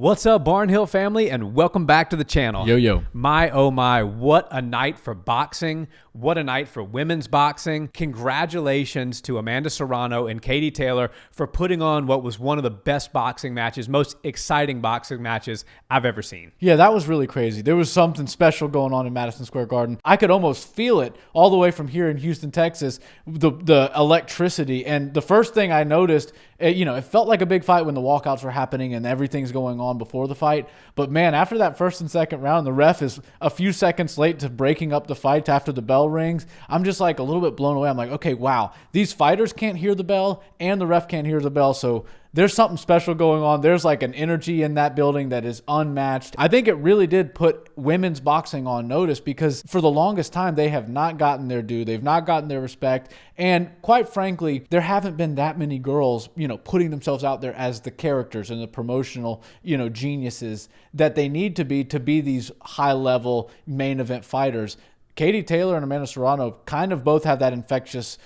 What's up, Barnhill family, and welcome back to the channel. Yo. My, oh my, what a night for boxing. What a night for women's boxing. Congratulations to Amanda Serrano and Katie Taylor for putting on what was one of the best boxing matches, most exciting boxing matches I've ever seen. Yeah, that was really crazy. There was something special going on in Madison Square Garden. I could almost feel it all the way from here in Houston, Texas, the electricity. And the first thing I noticed, it felt like a big fight when the walkouts were happening and everything's going on before the fight. But man, after that first and second round, the ref is a few seconds late to breaking up the fight after the bell rings. I'm just like a little bit blown away. I'm like, okay, wow, these fighters can't hear the bell and the ref can't hear the bell. So there's something special going on. There's like an energy in that building that is unmatched. I think it really did put women's boxing on notice because for the longest time, they have not gotten their due. They've not gotten their respect. And quite frankly, there haven't been that many girls, putting themselves out there as the characters and the promotional, geniuses that they need to be these high-level main event fighters. Katie Taylor and Amanda Serrano kind of both have that infectious,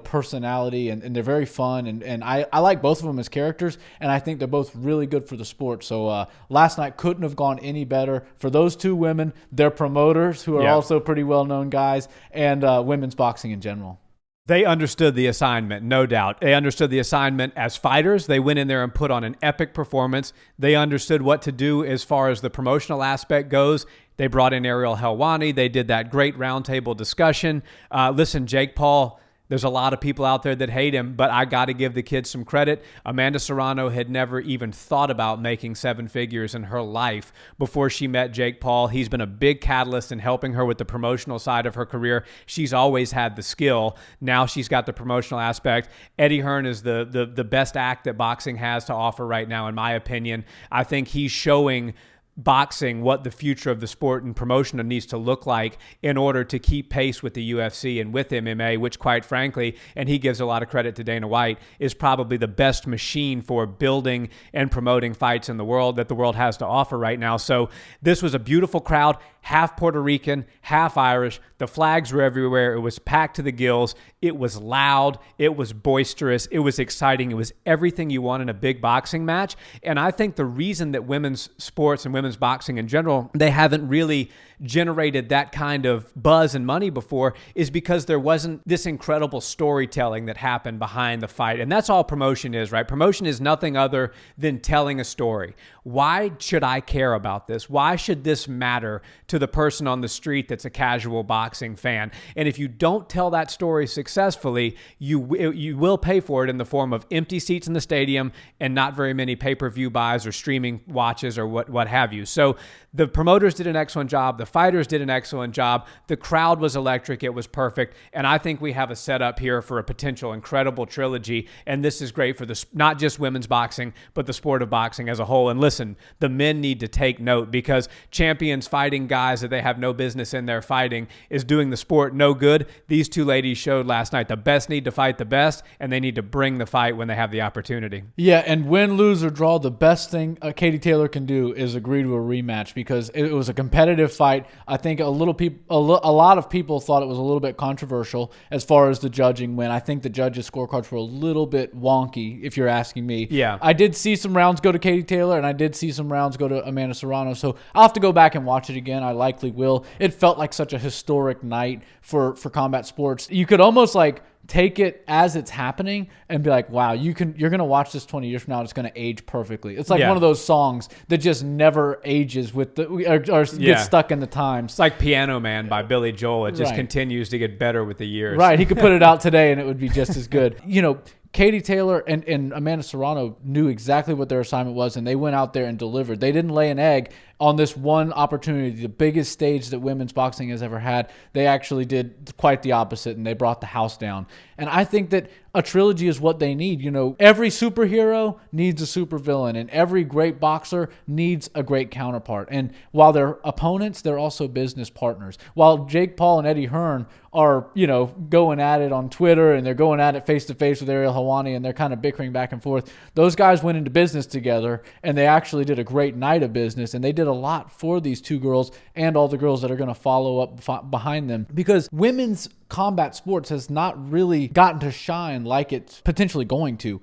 personality, and they're very fun. And I like both of them as characters, and I think they're both really good for the sport. So last night couldn't have gone any better for those two women, their promoters, who are also pretty well-known guys, and women's boxing in general. They understood the assignment, no doubt. They understood the assignment as fighters. They went in there and put on an epic performance. They understood what to do as far as the promotional aspect goes. They brought in Ariel Helwani. They did that great roundtable discussion. Listen, Jake Paul, there's a lot of people out there that hate him, but I got to give the kid some credit. Amanda Serrano had never even thought about making seven figures in her life before she met Jake Paul. He's been a big catalyst in helping her with the promotional side of her career. She's always had the skill. Now she's got the promotional aspect. Eddie Hern is the best act that boxing has to offer right now, in my opinion. I think he's showing boxing what the future of the sport and promotion needs to look like in order to keep pace with the UFC and with MMA, which quite frankly, and he gives a lot of credit to Dana White, is probably the best machine for building and promoting fights in the world that the world has to offer right now. So this was a beautiful crowd, half Puerto Rican, half Irish. The flags were everywhere. It was packed to the gills. It was loud. It was boisterous. It was exciting. It was everything you want in a big boxing match. And I think the reason that women's sports and women's boxing in general, they haven't really generated that kind of buzz and money before is because there wasn't this incredible storytelling that happened behind the fight. And that's all promotion is, right? Promotion is nothing other than telling a story. Why should I care about this? Why should this matter to the person on the street that's a casual boxing fan? And if you don't tell that story successfully, you will pay for it in the form of empty seats in the stadium and not very many pay-per-view buys or streaming watches or what have you. So the promoters did an excellent job. The fighters did an excellent job. The crowd was electric. It was perfect. And I think we have a setup here for a potential incredible trilogy. And this is great for not just women's boxing, but the sport of boxing as a whole. And listen, the men need to take note because champions fighting guys that they have no business in there fighting is doing the sport no good. These two ladies showed last night the best need to fight the best, and they need to bring the fight when they have the opportunity. Yeah, and win, lose, or draw, the best thing Katie Taylor can do is agree to a rematch because it was a competitive fight. I think a lot of people thought it was a little bit controversial as far as the judging went. I think the judges' scorecards were a little bit wonky, if you're asking me. Yeah. I did see some rounds go to Katie Taylor, and I did see some rounds go to Amanda Serrano, so I'll have to go back and watch it again. I likely will. It felt like such a historic night for combat sports. You could almost take it as it's happening and be like, wow, you're going to watch this 20 years from now. It's going to age perfectly. It's like one of those songs that just never ages or gets stuck in the times. It's like Piano Man by Billy Joel. It just continues to get better with the years. Right. He could put it out today and it would be just as good. Katie Taylor and Amanda Serrano knew exactly what their assignment was, and they went out there and delivered. They didn't lay an egg on this one opportunity, the biggest stage that women's boxing has ever had. They actually did quite the opposite, and they brought the house down. And I think that a trilogy is what they need. Every superhero needs a supervillain, and every great boxer needs a great counterpart. And while they're opponents, they're also business partners. While Jake Paul and Eddie Hern are, going at it on Twitter and they're going at it face-to-face with Ariel Helwani and they're kind of bickering back and forth, those guys went into business together and they actually did a great night of business, and they did a lot for these two girls and all the girls that are going to follow up behind them, because women's combat sports has not really gotten to shine like it's potentially going to.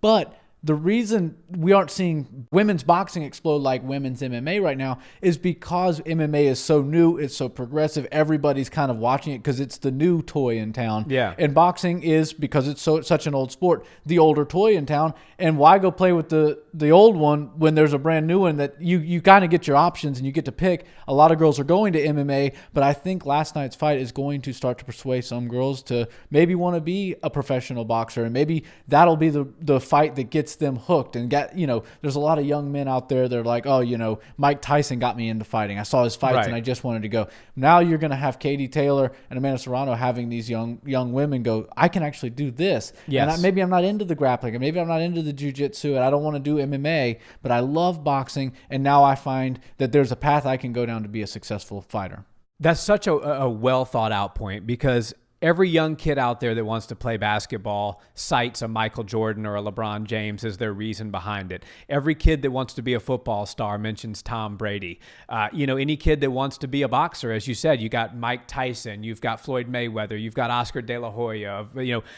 But the reason we aren't seeing women's boxing explode like women's MMA right now is because MMA is so new, it's so progressive. Everybody's kind of watching it because it's the new toy in town. Yeah. And boxing is, because it's such an old sport, the older toy in town. And why go play with the old one when there's a brand new one that you kind of get your options and you get to pick? A lot of girls are going to MMA, but I think last night's fight is going to start to persuade some girls to maybe want to be a professional boxer, and maybe that'll be the fight that gets them hooked. And there's a lot of young men out there that are like, oh, Mike Tyson got me into fighting. I saw his fights Right. and I just wanted to go. Now you're going to have Katie Taylor and Amanda Serrano having these young women go, I can actually do this. Yes. And maybe I'm not into the grappling, and maybe I'm not into the jiu-jitsu, and I don't want to do MMA, but I love boxing, and now I find that there's a path I can go down to be a successful fighter. That's such a well thought out point, because every young kid out there that wants to play basketball cites a Michael Jordan or a LeBron James as their reason behind it. Every kid that wants to be a football star mentions Tom Brady. Any kid that wants to be a boxer, as you said, you got Mike Tyson, you've got Floyd Mayweather, you've got Oscar De La Hoya,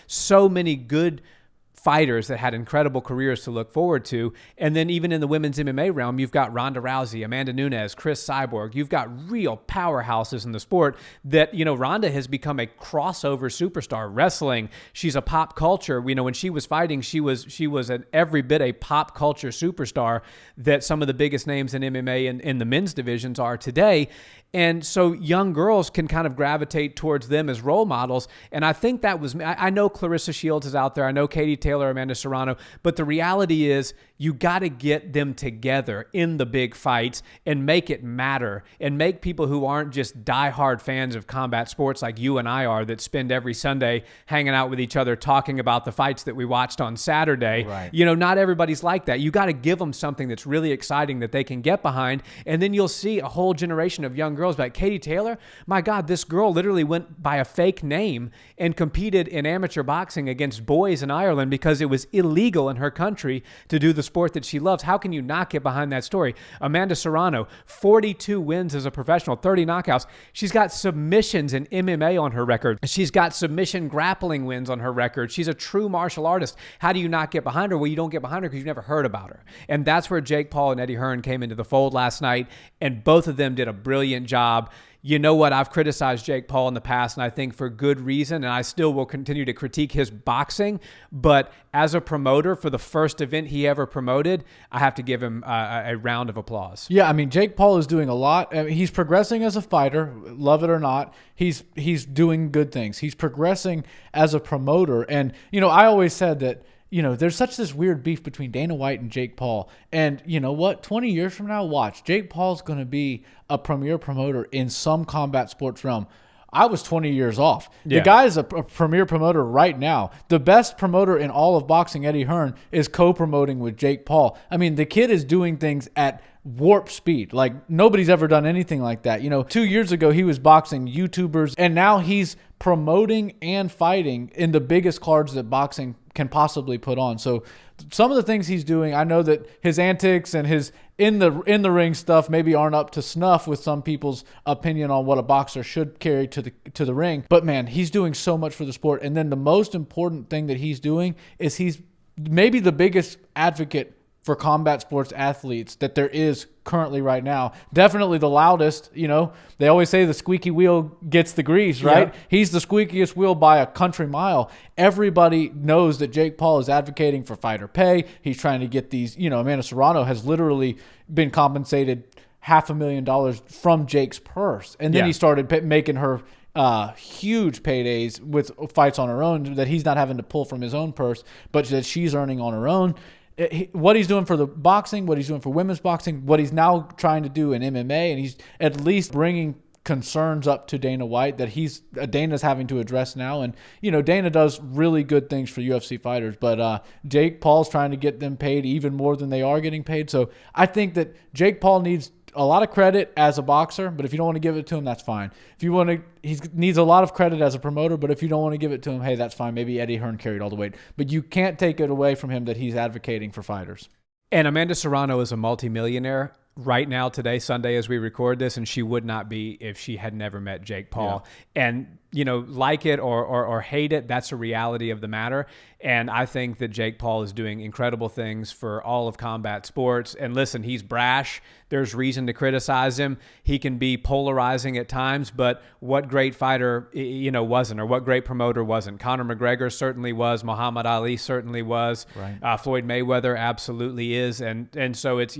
so many good fighters that had incredible careers to look forward to. And then even in the women's MMA realm, you've got Ronda Rousey, Amanda Nunes, Chris Cyborg. You've got real powerhouses in the sport that, Ronda has become a crossover superstar. Wrestling, she's a pop culture. When she was fighting, she was every bit a pop culture superstar that some of the biggest names in MMA and in the men's divisions are today. And so young girls can kind of gravitate towards them as role models. And I think that was, I know Clarissa Shields is out there. I know Katie Taylor, Amanda Serrano. But the reality is you got to get them together in the big fights and make it matter, and make people who aren't just diehard fans of combat sports like you and I are, that spend every Sunday hanging out with each other talking about the fights that we watched on Saturday. Right. Not everybody's like that. You got to give them something that's really exciting that they can get behind. And then you'll see a whole generation of young girls like Katie Taylor. My God, this girl literally went by a fake name and competed in amateur boxing against boys in Ireland because it was illegal in her country to do the sport that she loves. How can you not get behind that story? Amanda Serrano, 42 wins as a professional, 30 knockouts. She's got submissions in MMA on her record. She's got submission grappling wins on her record. She's a true martial artist. How do you not get behind her? Well, you don't get behind her because you've never heard about her. And that's where Jake Paul and Eddie Hearn came into the fold last night, and both of them did a brilliant job. You know what? I've criticized Jake Paul in the past, and I think for good reason, and I still will continue to critique his boxing. But as a promoter, for the first event he ever promoted, I have to give him a round of applause. Yeah, I mean, Jake Paul is doing a lot. I mean, he's progressing as a fighter, love it or not. He's doing good things. He's progressing as a promoter. And, I always said that, there's such this weird beef between Dana White and Jake Paul. And you know what? 20 years from now, watch. Jake Paul's going to be a premier promoter in some combat sports realm. I was 20 years off. Yeah. The guy is a premier promoter right now. The best promoter in all of boxing, Eddie Hearn, is co-promoting with Jake Paul. I mean, the kid is doing things at warp speed. Like, nobody's ever done anything like that. 2 years ago, he was boxing YouTubers, and now he's promoting and fighting in the biggest cards that boxing can possibly put on. So some of the things he's doing, I know that his antics and his in the ring stuff maybe aren't up to snuff with some people's opinion on what a boxer should carry to the ring. But man, he's doing so much for the sport. And then the most important thing that he's doing is he's maybe the biggest advocate for combat sports athletes that there is currently right now. Definitely the loudest. They always say the squeaky wheel gets the grease, right? Yeah. He's the squeakiest wheel by a country mile. Everybody knows that Jake Paul is advocating for fighter pay. He's trying to get these, Amanda Serrano has literally been compensated $500,000 from Jake's purse. And then he started making her huge paydays with fights on her own that he's not having to pull from his own purse, but that she's earning on her own. What he's doing for the boxing, what he's doing for women's boxing, what he's now trying to do in MMA, and he's at least bringing concerns up to Dana White that Dana's having to address now. And, Dana does really good things for UFC fighters, but Jake Paul's trying to get them paid even more than they are getting paid. So I think that Jake Paul needs a lot of credit as a boxer, but if you don't want to give it to him, that's fine. If you want to, he needs a lot of credit as a promoter, but if you don't want to give it to him, hey, that's fine. Maybe Eddie Hearn carried all the weight, but you can't take it away from him that he's advocating for fighters. And Amanda Serrano is a multimillionaire right now, today, Sunday, as we record this, and she would not be if she had never met Jake Paul. Yeah. And like it or hate it, that's a reality of the matter. And I think that Jake Paul is doing incredible things for all of combat sports. And listen, he's brash. There's reason to criticize him. He can be polarizing at times, but what great fighter, wasn't, or what great promoter wasn't? Conor McGregor certainly was. Muhammad Ali certainly was. Right. Floyd Mayweather absolutely is. And so it's,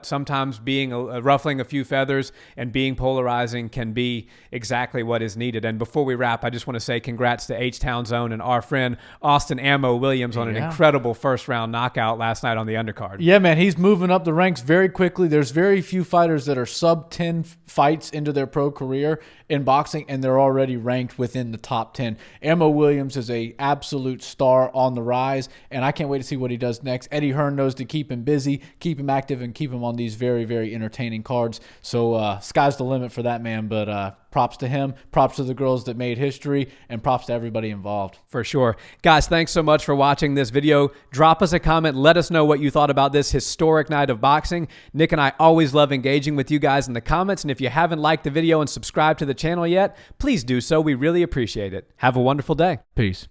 sometimes being ruffling a few feathers and being polarizing can be exactly what is needed. And before we wrap, I just want to say congrats to H-Town Zone and our friend Austin Ammo Williams on an incredible first-round knockout last night on the undercard. Yeah, man, he's moving up the ranks very quickly. There's very few fighters that are sub 10 fights into their pro career in boxing, and they're already ranked within the top 10. Ammo Williams is a absolute star on the rise, and I can't wait to see what he does next. Eddie Hearn knows to keep him busy, keep him active, and keep him on these very, very entertaining cards. So sky's the limit for that man, but props to him, props to the girls that made history, and props to everybody involved. For sure. Guys, thanks so much for watching this video. Drop us a comment. Let us know what you thought about this historic night of boxing. Nick and I always love engaging with you guys in the comments, and if you haven't liked the video and subscribed to the channel yet, please do so. We really appreciate it. Have a wonderful day. Peace.